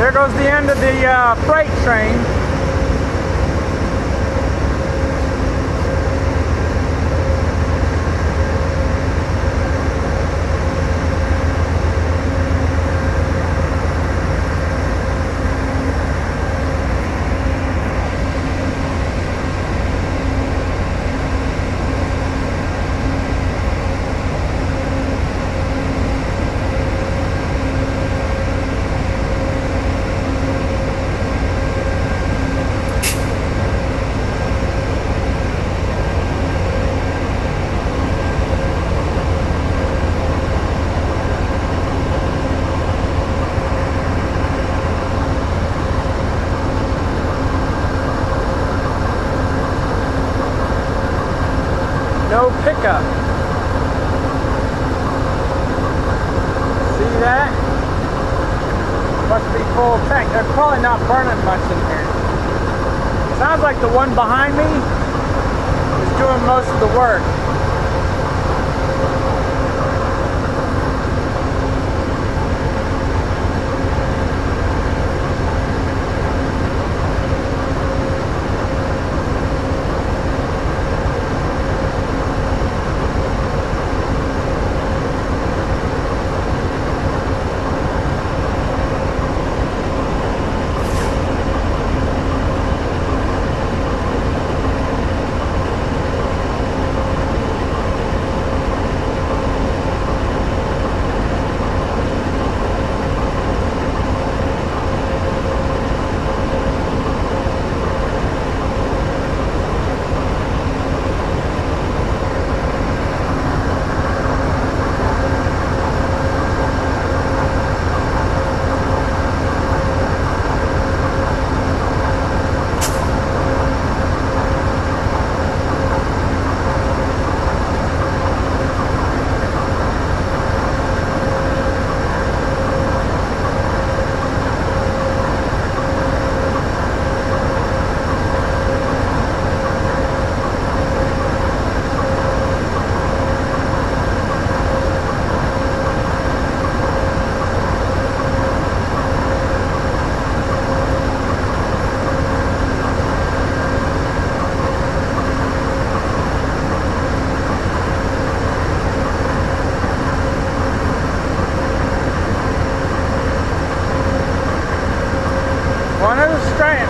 There goes the end of the freight train. No pickup. See that? Must be full tank. They're probably not burning much in here. Sounds like the one behind me is doing most of the work.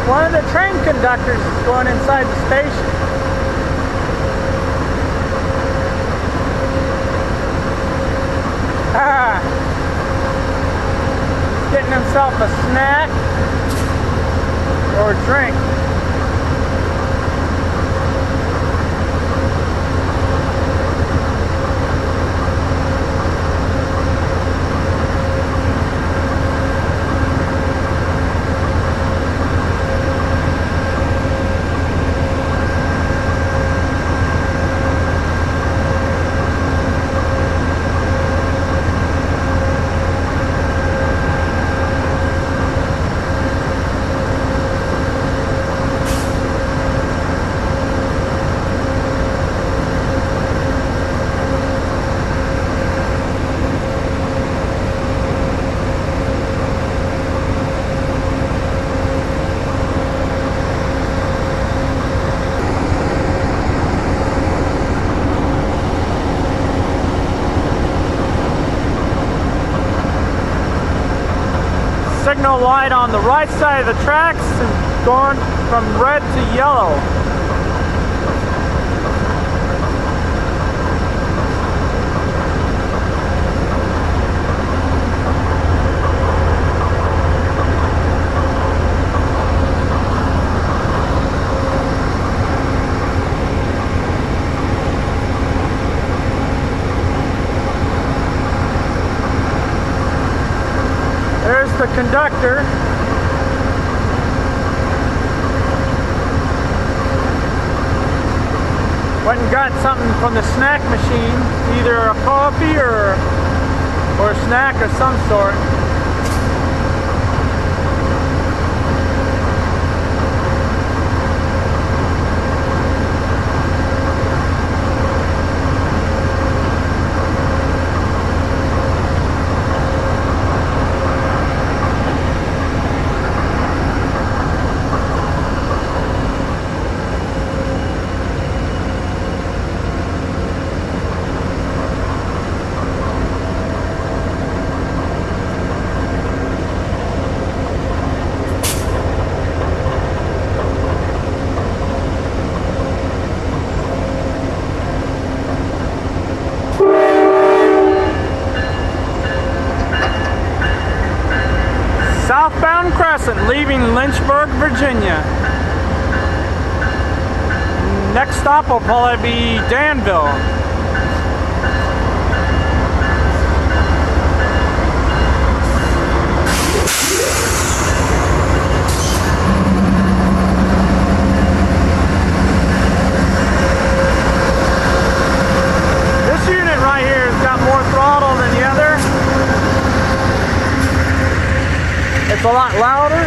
One of the train conductors is going inside the station. Getting himself a snack or a drink. Signal light on the right side of the tracks is going from red to yellow. There's the conductor. Went and got something from the snack machine, either a coffee or a snack of some sort. Southbound crescent leaving Lynchburg, Virginia. Next stop will probably be Danville. This unit right here has got more throttle than the other. It's a lot louder.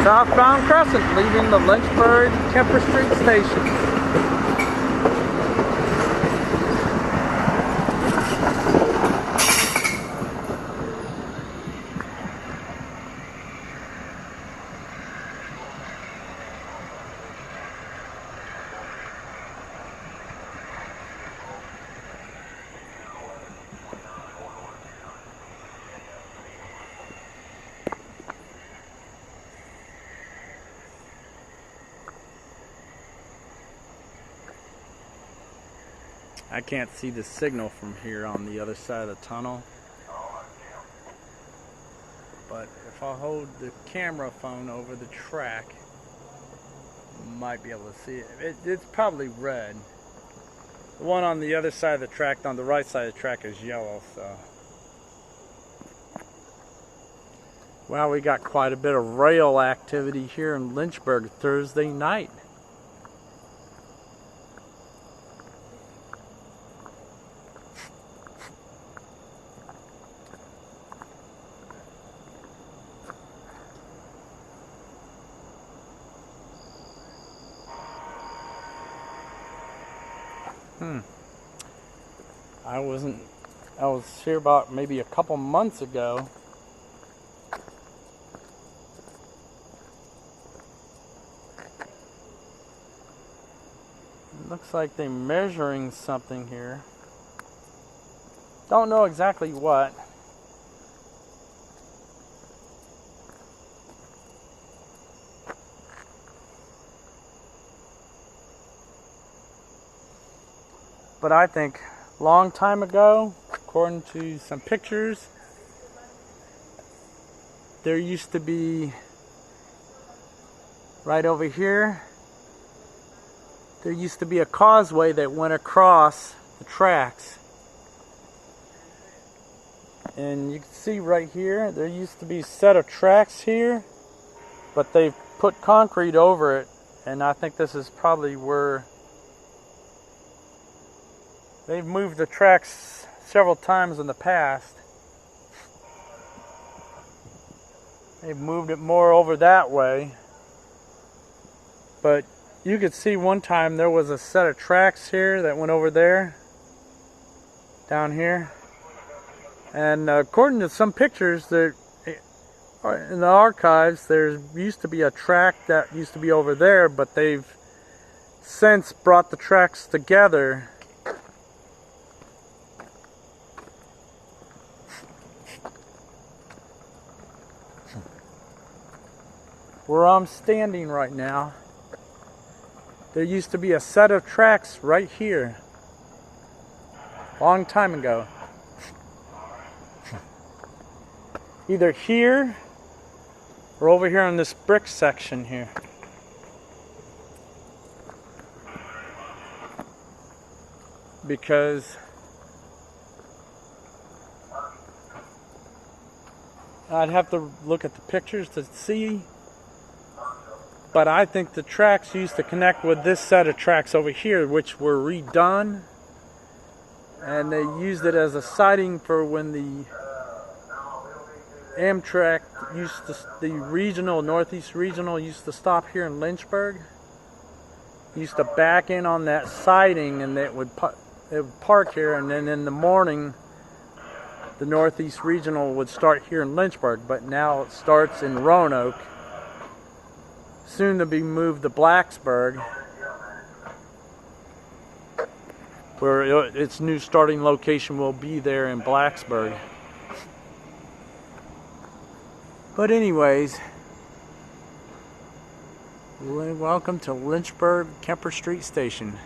Southbound crescent leaving the Lynchburg Kemper Street station. I can't see the signal from here on the other side of the tunnel. But if I hold the camera phone over the track, you might be able to see it. It's probably red. The one on the other side of the track, on the right side of the track, is yellow. So, well, we got quite a bit of rail activity here in Lynchburg Thursday night. I was here about maybe a couple months ago. It looks like they're measuring something here. Don't know exactly what. But I think a long time ago, according to some pictures, there used to be, right over here, there used to be a causeway that went across the tracks. And you can see right here, there used to be a set of tracks here, but they've put concrete over it, and I think this is probably where they've moved the tracks several times in the past. They've moved it more over that way. But you could see one time there was a set of tracks here that went over there, down here. And according to some pictures that in the archives, there used to be a track that used to be over there, but they've since brought the tracks together. Where I'm standing right now, there used to be a set of tracks right here, long time ago. Either here or over here in this brick section here. Because I'd have to look at the pictures to see. But I think the tracks used to connect with this set of tracks over here, which were redone. And they used it as a siding for when the Amtrak used to, the regional, Northeast Regional used to stop here in Lynchburg. Used to back in on that siding, and it would park here, and then in the morning the Northeast Regional would start here in Lynchburg, but now it starts in Roanoke. Soon to be moved to Blacksburg, where its new starting location will be there in Blacksburg. But anyways, welcome to Lynchburg Kemper Street Station.